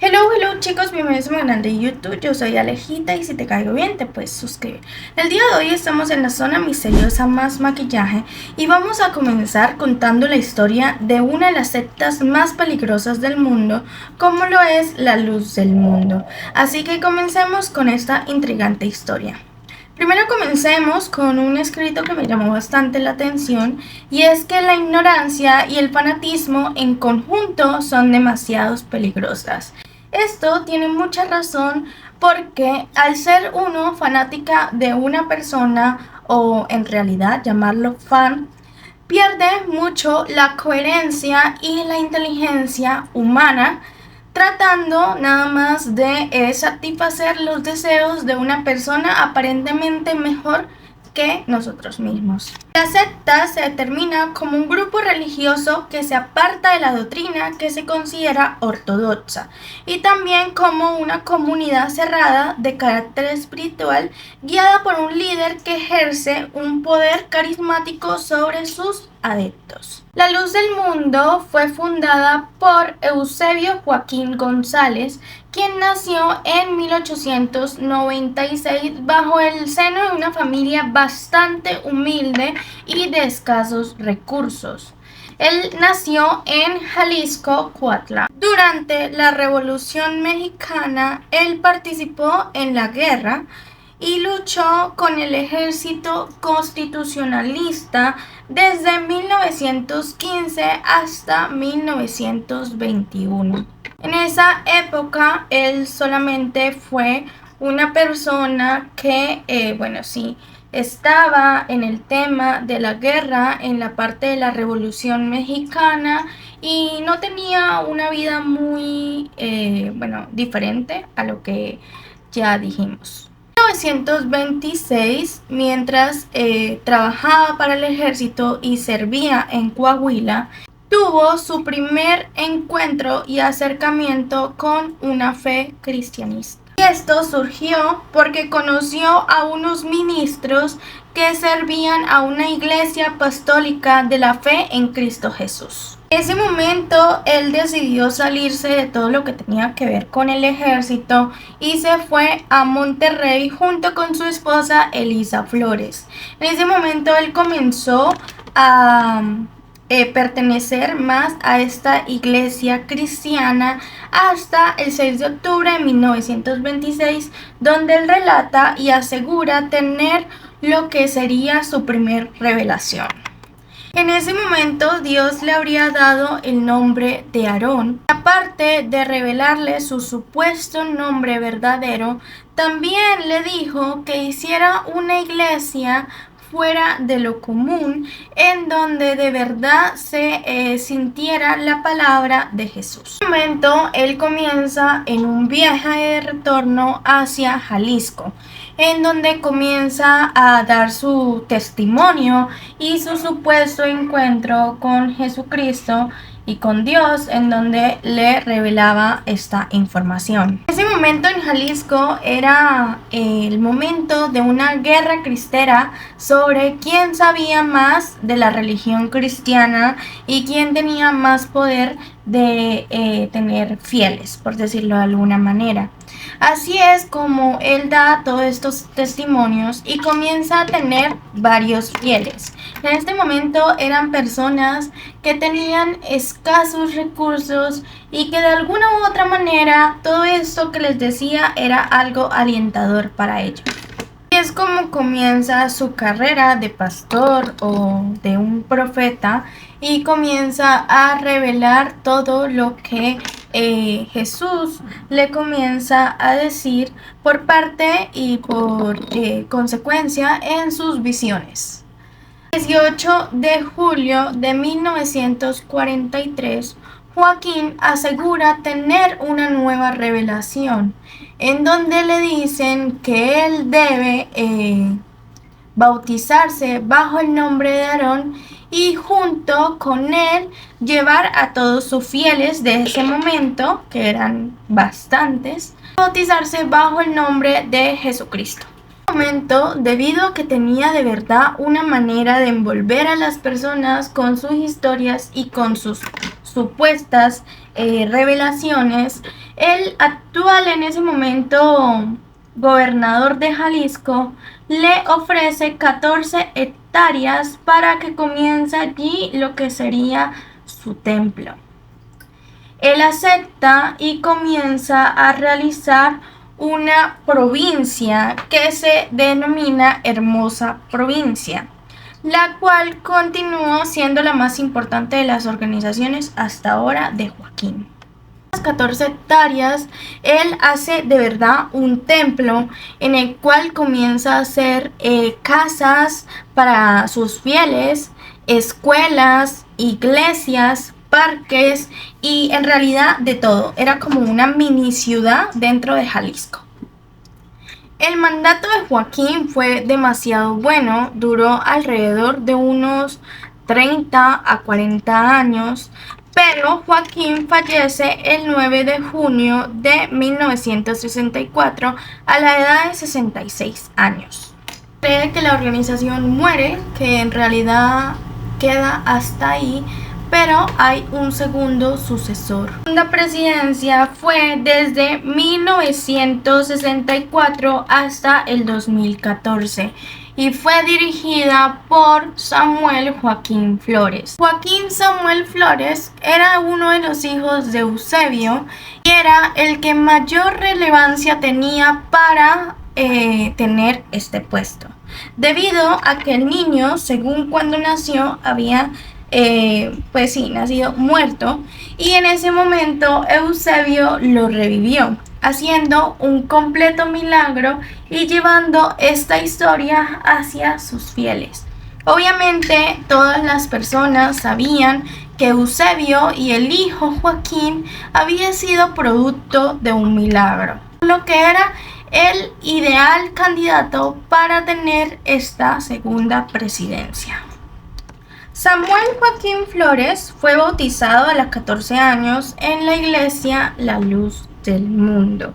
Hello chicos, bienvenidos a mi canal de YouTube. Yo soy Alejita y si te caigo bien te puedes suscribir. El día de hoy estamos en la zona misteriosa más maquillaje y vamos a comenzar contando la historia de una de las sectas más peligrosas del mundo, como lo es la Luz del Mundo. Así que comencemos con esta intrigante historia. Primero comencemos con un escrito que me llamó bastante la atención, y es que la ignorancia y el fanatismo en conjunto son demasiado peligrosas. Esto tiene mucha razón porque al ser uno fanática de una persona, o en realidad llamarlo fan, pierde mucho la coherencia y la inteligencia humana, tratando nada más de satisfacer los deseos de una persona aparentemente mejor que nosotros mismos. La secta se determina como un grupo religioso que se aparta de la doctrina que se considera ortodoxa, y también como una comunidad cerrada de carácter espiritual guiada por un líder que ejerce un poder carismático sobre sus adeptos. La Luz del Mundo fue fundada por Eusebio Joaquín González, quien nació en 1896 bajo el seno de una familia bastante humilde y de escasos recursos. Él nació en Jalisco, Cuautla. Durante la Revolución Mexicana, él participó en la guerra y luchó con el ejército constitucionalista desde 1915 hasta 1921. En esa época, él solamente fue una persona que, estaba en el tema de la guerra, en la parte de la Revolución Mexicana, y no tenía una vida muy, diferente a lo que ya dijimos. En 1926, mientras trabajaba para el ejército y servía en Coahuila, tuvo su primer encuentro y acercamiento con una fe cristianista. Y esto surgió porque conoció a unos ministros que servían a una iglesia apostólica de la fe en Cristo Jesús. En ese momento él decidió salirse de todo lo que tenía que ver con el ejército y se fue a Monterrey junto con su esposa Elisa Flores. En ese momento él comenzó a pertenecer más a esta iglesia cristiana hasta el 6 de octubre de 1926, donde él relata y asegura tener lo que sería su primer revelación. En ese momento Dios le habría dado el nombre de Aarón. Aparte de revelarle su supuesto nombre verdadero, también le dijo que hiciera una iglesia fuera de lo común, en donde de verdad se sintiera la palabra de Jesús. En un momento él comienza en un viaje de retorno hacia Jalisco, en donde comienza a dar su testimonio y su supuesto encuentro con Jesucristo y con Dios, en donde le revelaba esta información. En ese momento en Jalisco era el momento de una guerra cristera sobre quién sabía más de la religión cristiana y quién tenía más poder de tener fieles, por decirlo de alguna manera. Así es como él da todos estos testimonios y comienza a tener varios fieles. En este momento eran personas que tenían escasos recursos y que de alguna u otra manera todo esto que les decía era algo alentador para ellos. Y es como comienza su carrera de pastor o de un profeta, y comienza a revelar todo lo que Jesús le comienza a decir por parte y por consecuencia en sus visiones. El 18 de julio de 1943, Joaquín asegura tener una nueva revelación, en donde le dicen que él debe bautizarse bajo el nombre de Aarón y junto con él llevar a todos sus fieles de ese momento, que eran bastantes, bautizarse bajo el nombre de Jesucristo. Momento, debido a que tenía de verdad una manera de envolver a las personas con sus historias y con sus supuestas revelaciones, El actual en ese momento gobernador de Jalisco le ofrece 14 hectáreas para que comience allí lo que sería su templo. Él acepta y comienza a realizar una provincia que se denomina Hermosa Provincia, la cual continúa siendo la más importante de las organizaciones hasta ahora de Joaquín. 14 hectáreas, él hace de verdad un templo en el cual comienza a hacer casas para sus fieles, escuelas, iglesias, parques y en realidad de todo. Era como una mini ciudad dentro de Jalisco. El mandato de Joaquín fue demasiado bueno, duró alrededor de unos 30 a 40 años, pero Joaquín fallece el 9 de junio de 1964 a la edad de 66 años. Cree que la organización muere, que en realidad queda hasta ahí, pero hay un segundo sucesor. La segunda presidencia fue desde 1964 hasta el 2014 y fue dirigida por Samuel Joaquín Flores. Joaquín Samuel Flores era uno de los hijos de Eusebio y era el que mayor relevancia tenía para tener este puesto, debido a que el niño, según cuando nació, había pues sí, nacido muerto, y en ese momento Eusebio lo revivió, haciendo un completo milagro y llevando esta historia hacia sus fieles. Obviamente todas las personas sabían que Eusebio y el hijo Joaquín había sido producto de un milagro, lo que era el ideal candidato para tener esta segunda presidencia. Samuel Joaquín Flores fue bautizado a los 14 años en la iglesia La Luz del Mundo.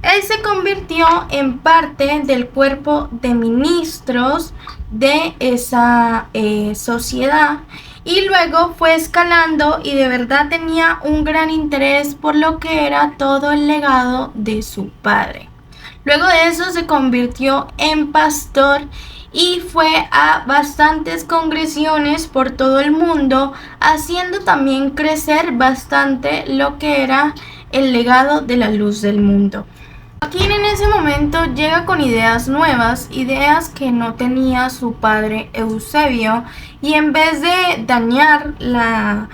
Él se convirtió en parte del cuerpo de ministros de esa sociedad y luego fue escalando y de verdad tenía un gran interés por lo que era todo el legado de su padre. Luego de eso se convirtió en pastor y fue a bastantes congresiones por todo el mundo, haciendo también crecer bastante lo que era el legado de la luz del mundo. Joaquín en ese momento llega con ideas nuevas, ideas que no tenía su padre Eusebio, y en vez de dañar la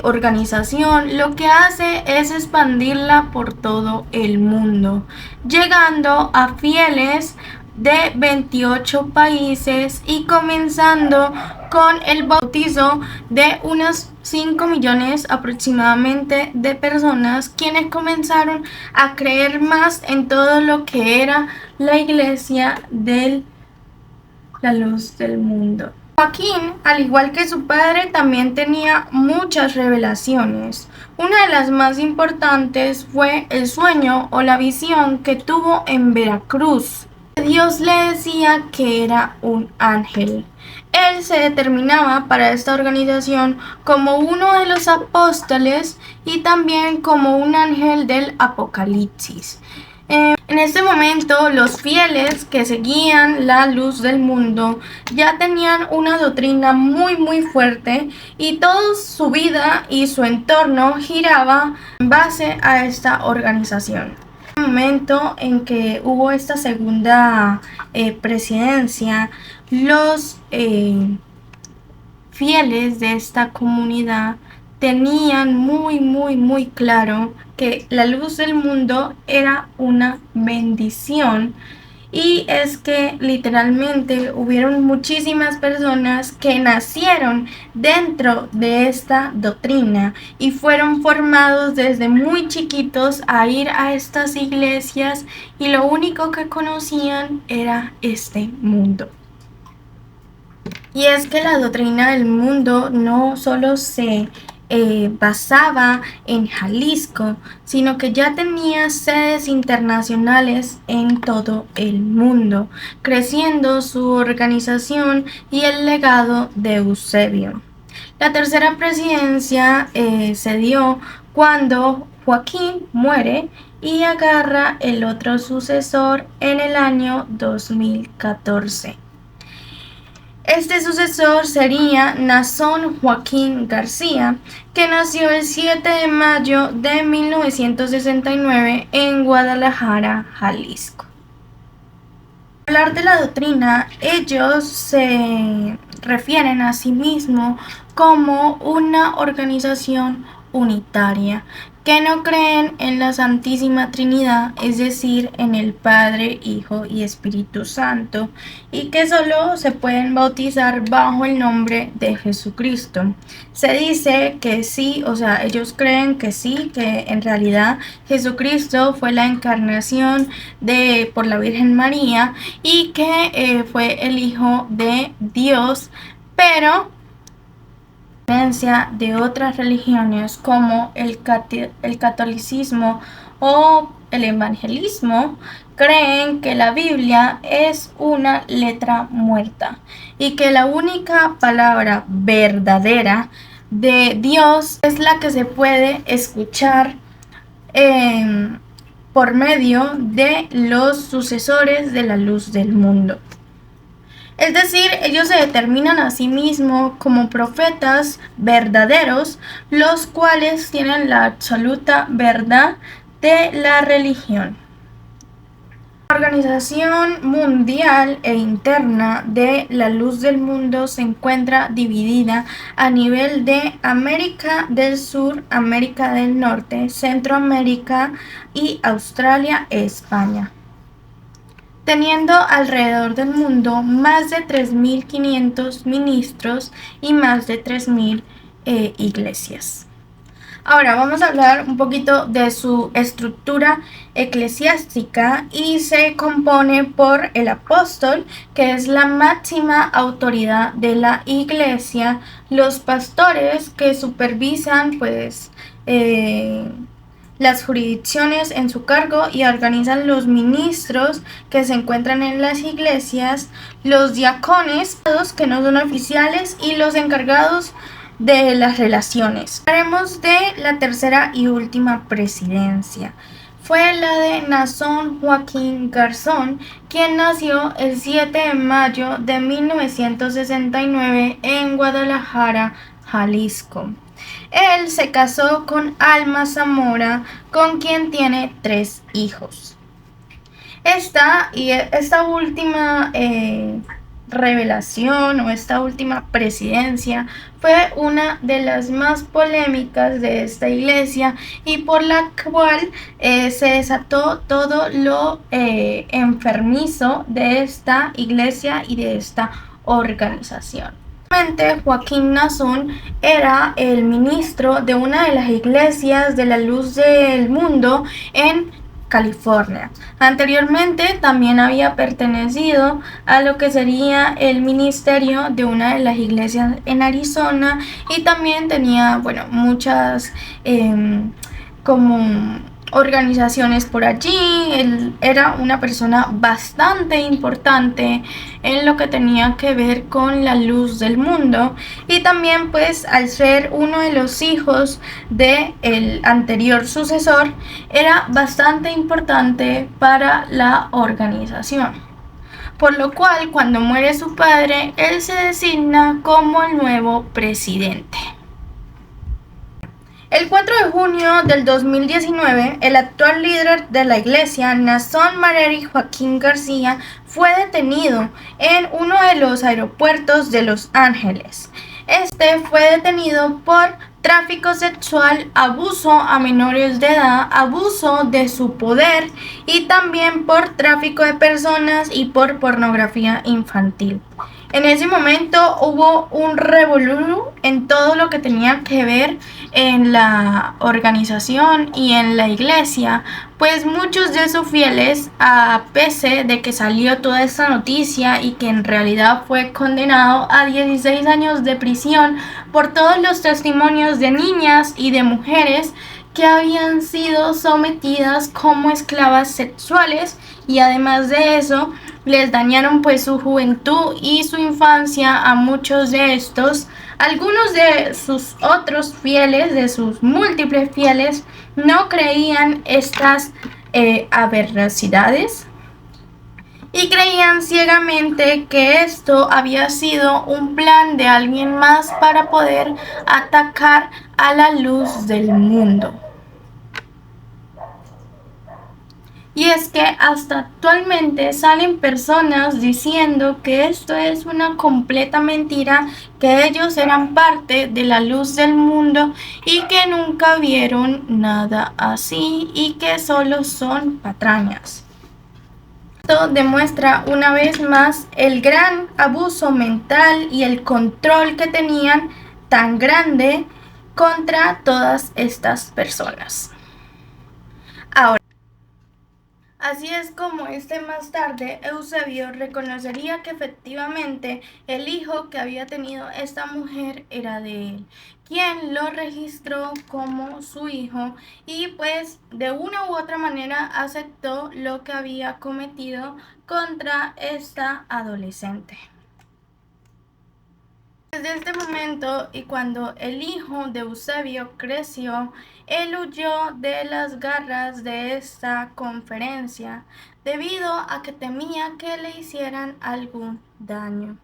organización, lo que hace es expandirla por todo el mundo, llegando a fieles de 28 países y comenzando con el bautizo de unos 5 millones aproximadamente de personas, quienes comenzaron a creer más en todo lo que era la iglesia de la luz del mundo. Joaquín, al igual que su padre, también tenía muchas revelaciones. Una de las más importantes fue el sueño o la visión que tuvo en Veracruz. Dios le decía que era un ángel. Él se determinaba para esta organización como uno de los apóstoles y también como un ángel del Apocalipsis. En este momento, los fieles que seguían la luz del mundo ya tenían una doctrina muy fuerte y toda su vida y su entorno giraba en base a esta organización. En el momento en que hubo esta segunda presidencia, los fieles de esta comunidad tenían muy claro que la luz del mundo era una bendición, y es que literalmente hubieron muchísimas personas que nacieron dentro de esta doctrina y fueron formados desde muy chiquitos a ir a estas iglesias, y lo único que conocían era este mundo. Y es que la doctrina del mundo no solo se basaba en Jalisco, sino que ya tenía sedes internacionales en todo el mundo, creciendo su organización y el legado de Eusebio. La tercera presidencia se dio cuando Joaquín muere y agarra el otro sucesor en el año 2014. Este sucesor sería Nazón Joaquín García, que nació el 7 de mayo de 1969 en Guadalajara, Jalisco. Al hablar de la doctrina, ellos se refieren a sí mismos como una organización unitaria, que no creen en la Santísima Trinidad, es decir, en el Padre, Hijo y Espíritu Santo, y que solo se pueden bautizar bajo el nombre de Jesucristo. Se dice que sí, o sea, ellos creen que sí, que en realidad Jesucristo fue la encarnación por la Virgen María y que fue el Hijo de Dios, pero de otras religiones como el catolicismo o el evangelismo, creen que la Biblia es una letra muerta y que la única palabra verdadera de Dios es la que se puede escuchar por medio de los sucesores de la luz del mundo. Es decir, ellos se determinan a sí mismos como profetas verdaderos, los cuales tienen la absoluta verdad de la religión. La Organización Mundial e Interna de la Luz del Mundo se encuentra dividida a nivel de América del Sur, América del Norte, Centroamérica y Australia e España, teniendo alrededor del mundo más de 3.500 ministros y más de 3.000 iglesias. Ahora vamos a hablar un poquito de su estructura eclesiástica, y se compone por el apóstol, que es la máxima autoridad de la iglesia, los pastores, que supervisan las jurisdicciones en su cargo y organizan los ministros que se encuentran en las iglesias, los diácones, que no son oficiales, y los encargados de las relaciones. Hablaremos de la tercera y última presidencia. Fue la de Nazón Joaquín Garzón, quien nació el 7 de mayo de 1969 en Guadalajara, Jalisco. Él se casó con Alma Zamora, con quien tiene 3 hijos. Esta última revelación o esta última presidencia fue una de las más polémicas de esta iglesia, y por la cual se desató todo lo enfermizo de esta iglesia y de esta organización. Joaquín Nazón era el ministro de una de las iglesias de la Luz del Mundo en California. Anteriormente también había pertenecido a lo que sería el ministerio de una de las iglesias en Arizona, y también tenía, muchas como organizaciones por allí. Él era una persona bastante importante en lo que tenía que ver con la luz del mundo, y también al ser uno de los hijos del anterior sucesor, era bastante importante para la organización, por lo cual cuando muere su padre, él se designa como el nuevo presidente. El 4 de junio del 2019, el actual líder de la iglesia, Nazón Mareri Joaquín García, fue detenido en uno de los aeropuertos de Los Ángeles. Este fue detenido por tráfico sexual, abuso a menores de edad, abuso de su poder, y también por tráfico de personas y por pornografía infantil. En ese momento hubo un revolú en todo lo que tenía que ver en la organización y en la iglesia, pues muchos de sus fieles, a pesar de que salió toda esta noticia y que en realidad fue condenado a 16 años de prisión por todos los testimonios de niñas y de mujeres que habían sido sometidas como esclavas sexuales, y además de eso les dañaron su juventud y su infancia a muchos de estos, Algunos de sus otros fieles, de sus múltiples fieles, no creían estas aberracidades y creían ciegamente que esto había sido un plan de alguien más para poder atacar a la luz del mundo. Y es que hasta actualmente salen personas diciendo que esto es una completa mentira, que ellos eran parte de la luz del mundo y que nunca vieron nada así y que solo son patrañas. Esto demuestra una vez más el gran abuso mental y el control que tenían tan grande contra todas estas personas. Ahora, así es como más tarde Eusebio reconocería que efectivamente el hijo que había tenido esta mujer era de él, quien lo registró como su hijo y pues de una u otra manera aceptó lo que había cometido contra esta adolescente. Desde este momento y cuando el hijo de Eusebio creció, él huyó de las garras de esta conferencia debido a que temía que le hicieran algún daño.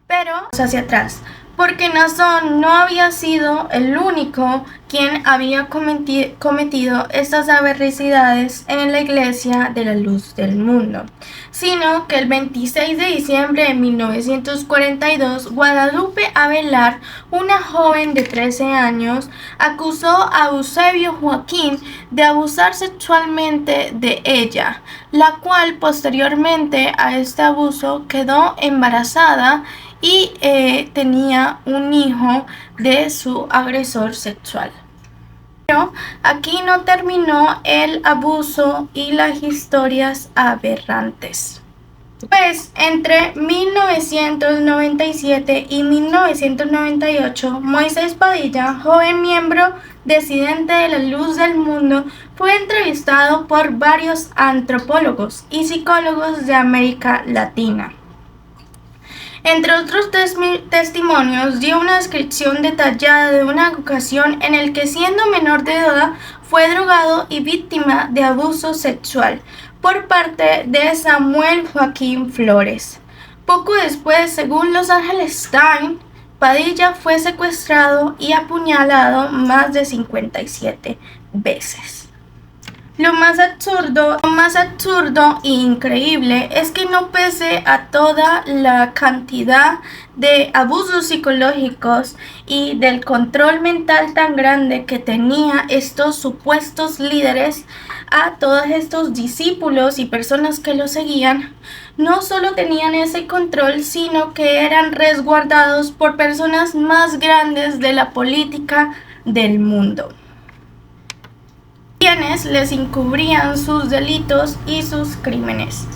Pero hacia atrás, porque Naasón no había sido el único quien había cometido estas aberracidades en la iglesia de la luz del mundo, sino que el 26 de diciembre de 1942, Guadalupe Avelar, una joven de 13 años, acusó a Eusebio Joaquín de abusar sexualmente de ella, la cual posteriormente a este abuso quedó embarazada y tenía un hijo de su agresor sexual. Pero aquí no terminó el abuso y las historias aberrantes. Pues entre 1997 y 1998, Moisés Padilla, joven miembro disidente de la luz del mundo, fue entrevistado por varios antropólogos y psicólogos de América Latina. Entre otros testimonios, dio una descripción detallada de una ocasión en la que, siendo menor de edad, fue drogado y víctima de abuso sexual por parte de Samuel Joaquín Flores. Poco después, según Los Angeles Times, Padilla fue secuestrado y apuñalado más de 57 veces. Lo más absurdo e increíble es que no pese a toda la cantidad de abusos psicológicos y del control mental tan grande que tenía estos supuestos líderes, a todos estos discípulos y personas que lo seguían, no solo tenían ese control, sino que eran resguardados por personas más grandes de la política del mundo, quienes les encubrían sus delitos y sus crímenes.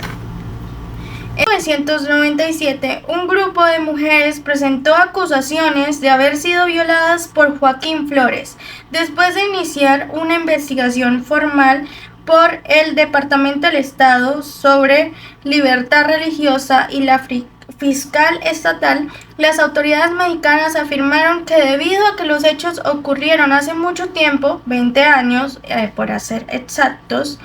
En 1997, un grupo de mujeres presentó acusaciones de haber sido violadas por Joaquín Flores, después de iniciar una investigación formal por el Departamento del Estado sobre Libertad Religiosa y la fiscal estatal. Las autoridades mexicanas afirmaron que debido a que los hechos ocurrieron hace mucho tiempo, 20 años por ser exactos,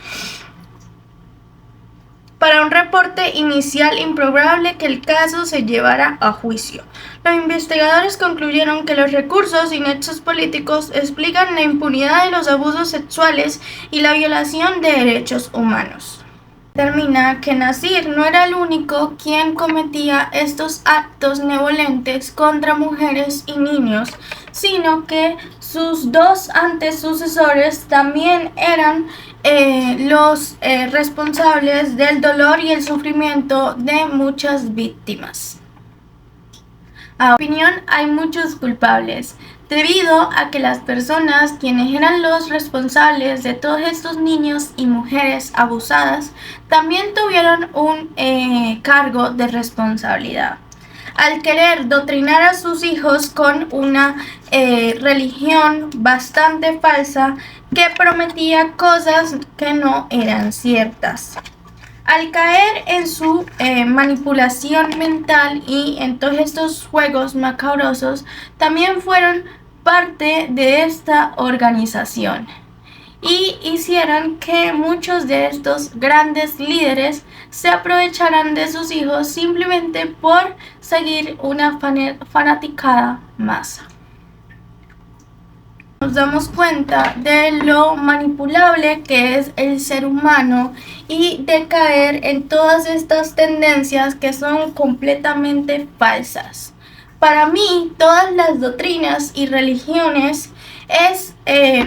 para un reporte inicial improbable que el caso se llevara a juicio. Los investigadores concluyeron que los recursos y nexos políticos explican la impunidad de los abusos sexuales y la violación de derechos humanos. Determina que Nasir no era el único quien cometía estos actos benevolentes contra mujeres y niños, sino que sus dos antecesores también eran los responsables del dolor y el sufrimiento de muchas víctimas. A mi opinión, hay muchos culpables, debido a que las personas quienes eran los responsables de todos estos niños y mujeres abusadas también tuvieron un cargo de responsabilidad. Al querer doctrinar a sus hijos con una religión bastante falsa que prometía cosas que no eran ciertas. Al caer en su manipulación mental y en todos estos juegos macabrosos, también fueron parte de esta organización y hicieron que muchos de estos grandes líderes se aprovecharan de sus hijos simplemente por seguir una fanaticada masa. Nos damos cuenta de lo manipulable que es el ser humano y de caer en todas estas tendencias que son completamente falsas. Para mí, todas las doctrinas y religiones es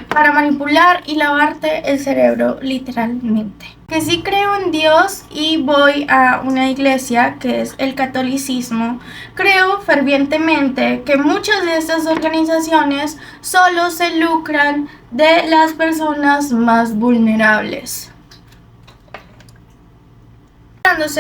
para manipular y lavarte el cerebro literalmente. Que sí creo en Dios y voy a una iglesia que es el catolicismo, creo fervientemente que muchas de estas organizaciones solo se lucran de las personas más vulnerables,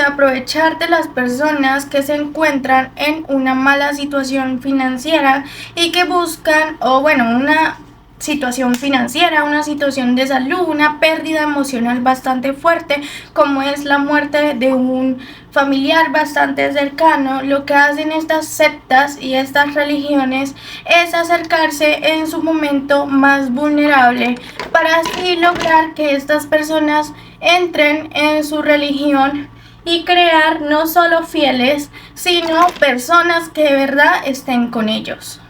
aprovechar de las personas que se encuentran en una mala situación financiera y que buscan, una situación financiera, una situación de salud, una pérdida emocional bastante fuerte, como es la muerte de un familiar bastante cercano. Lo que hacen estas sectas y estas religiones es acercarse en su momento más vulnerable para así lograr que estas personas entren en su religión y crear no solo fieles, sino personas que de verdad estén con ellos.